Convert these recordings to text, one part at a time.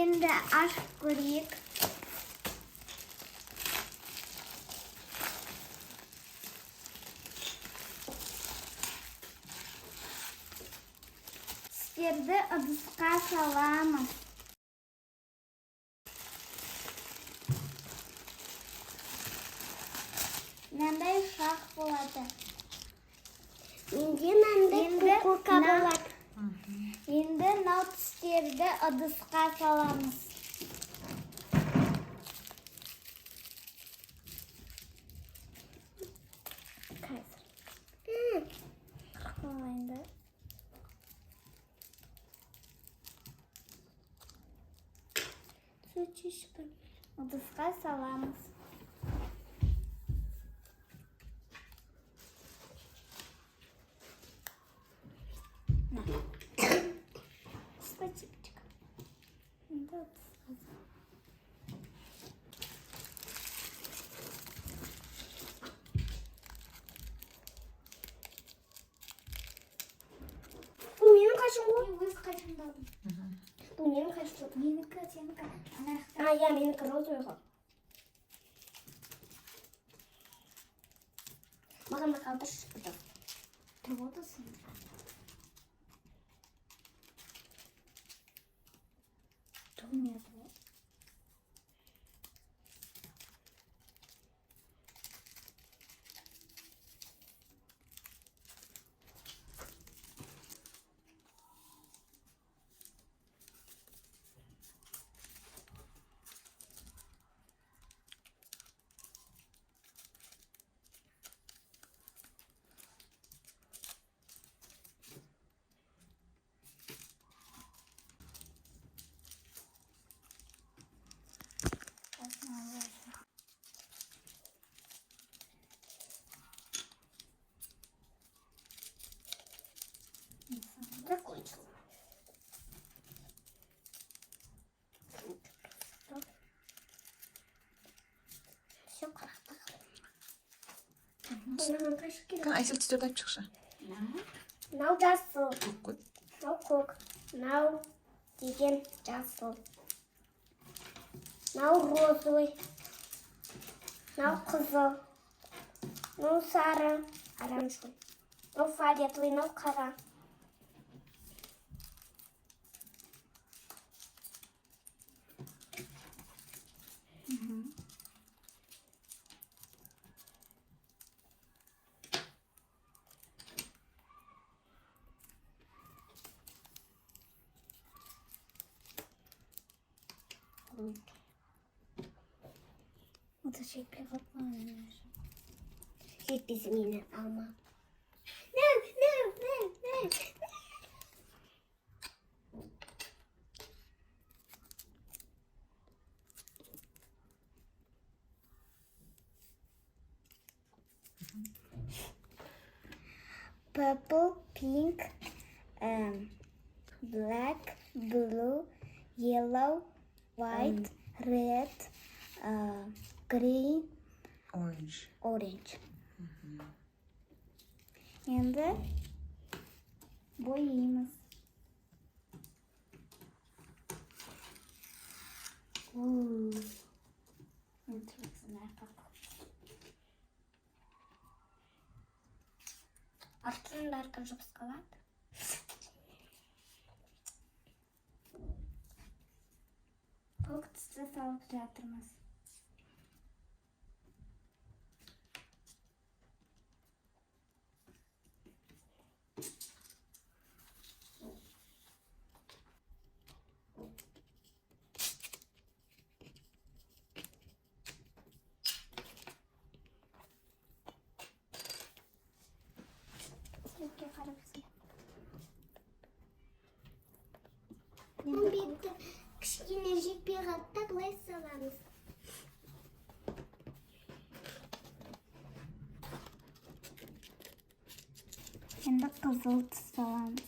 Şimdi aşk göreyik. Stirde ыдысқа саламыз. Мынандай шақ болады. Менде кукурка болады. Енді мынау түстерді ыдысқа саламыз. Қалайында. Ыдысқа саламыз. Спасибочка. Bu benim kaşım bu. Өз қашымдадым. Bu benim kaşım. Менікі, сенікі. Ha ya benimki rozayga. Bakın da kaldır şurada. Тұрып отырсың. Тұрмайды. Закончил. Все хорошо. Айсел түстерді айтып шықшы. Нау жасыл. Көк. Нау көк. Нау деген жасыл. Нау розовый. Нау қызыл. Нау сары. Оранжевый. Нау фиолетовый. Нау қара. Это шекпе қатмайын. Жетпесім мені алма. Purple, pink, black, blue, yellow, white, red, green, Orange. orange. Енді боyayımız. Артын бәркі жып қалады. Көк түсті салып жатырмыз. Сәліпке қарапсың. Бұл бетті кішкене жетпей қатта бұлай саламыз. Енді қызыл түс саламыз.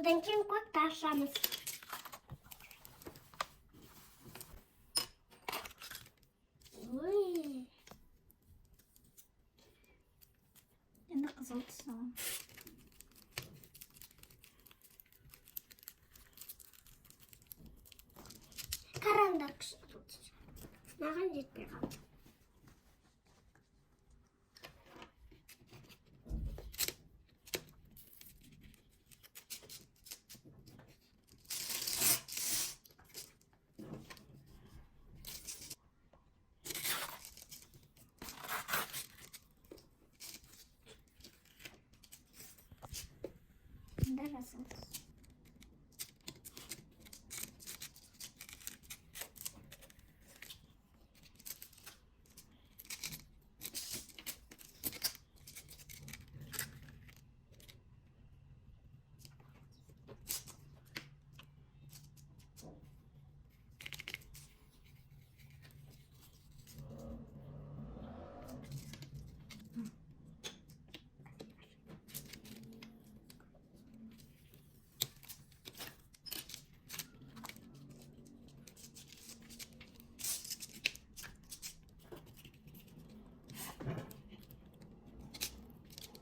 Содан кейін көкті ашамыз. Ой. Енді қызыл түс саламыз. Қараңдар кіші. Маған жетпей қалды. Енді жасыл түс.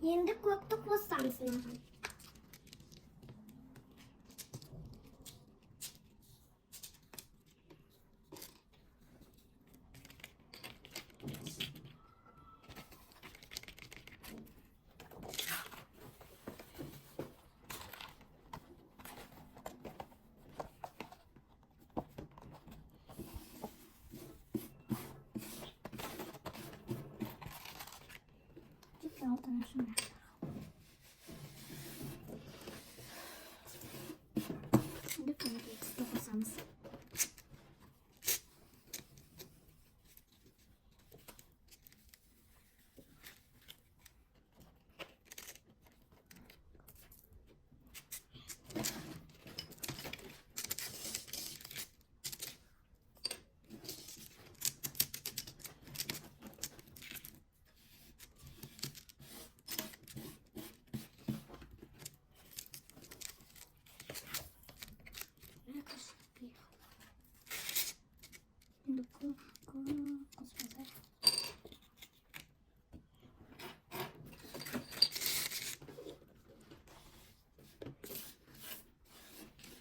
Енді көкті қоссамыз маған. Тільки алтын ашамыз. Енді фиолетовый түсті қосамыз. Енді қоспазар.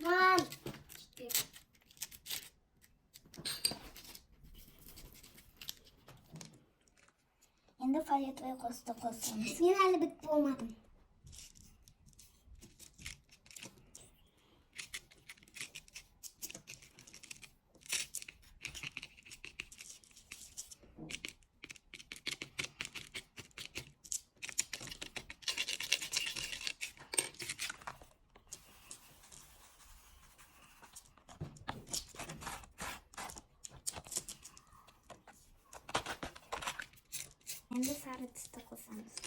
Мам! Енді фиолетовый қосты қосамыз. Мен әлі бітіп болмадым. Енді сары түсті қосамыз.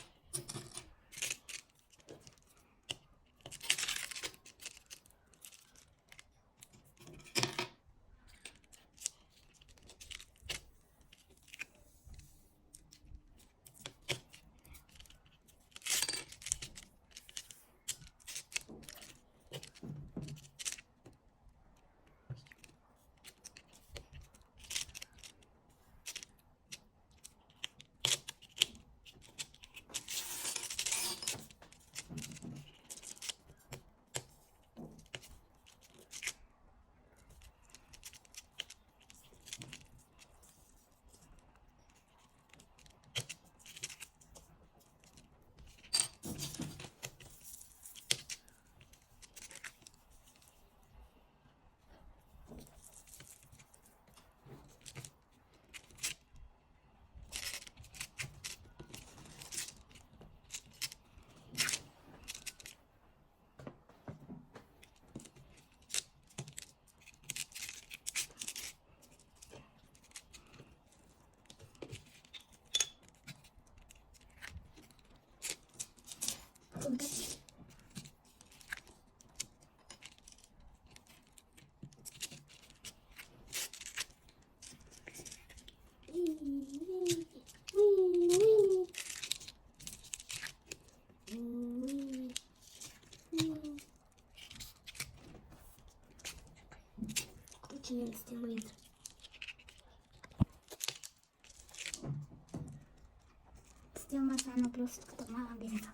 Çin'in istemeyiz. істемаса на плюс маған береді.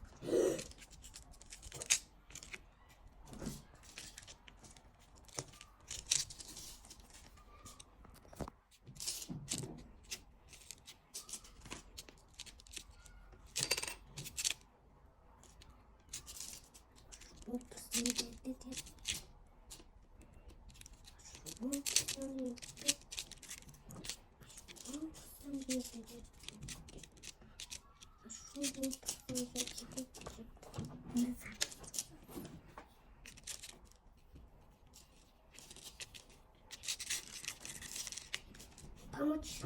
Помочь.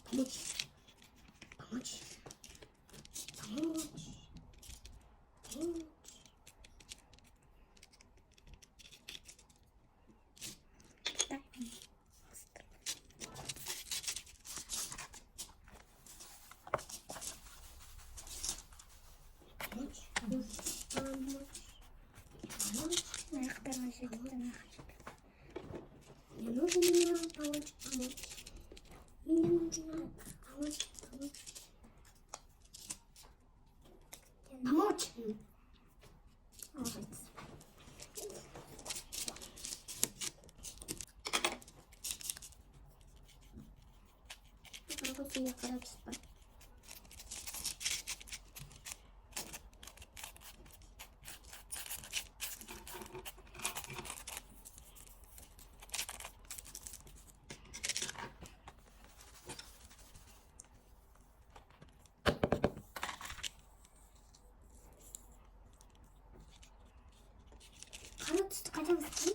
Помочь. Помочь. Помочь. Помочь. Так. Помочь. Помочь. Помочь. Аяқтарына жетті нахуй. Мне нужно помочь, помочь. Мне нужно помочь, помочь. Помочь. Молодець. Попробуйте мне короче спать. Kanat kaçam sıkın.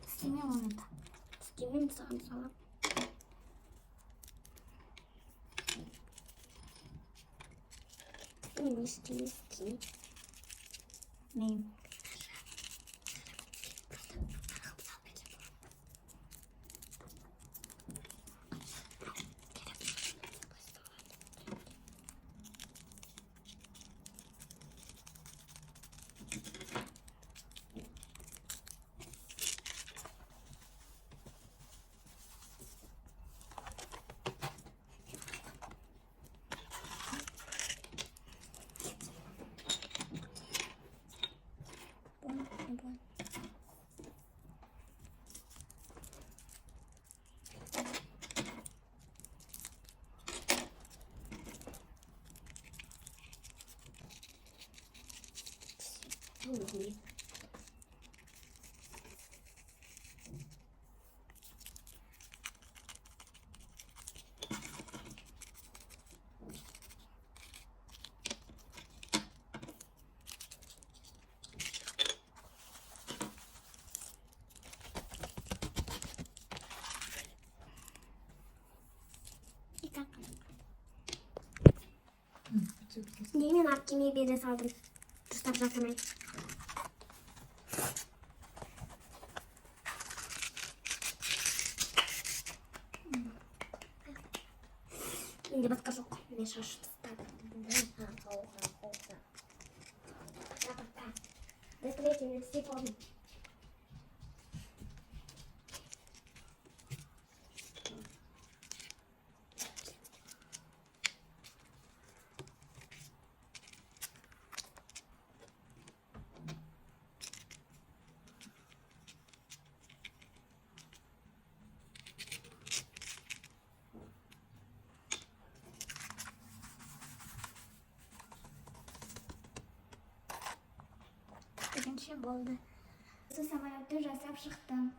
істеме оны да. Скимин сам салап. Не скими. Нейм. И так. Çok iyi. Yemin hakkimi bir de saldım. Tuşlar zaten. Şimdi подскажу. Не шаш. Быстрее не все помню. Екінші болды. Осы самолетті жасап шықтым.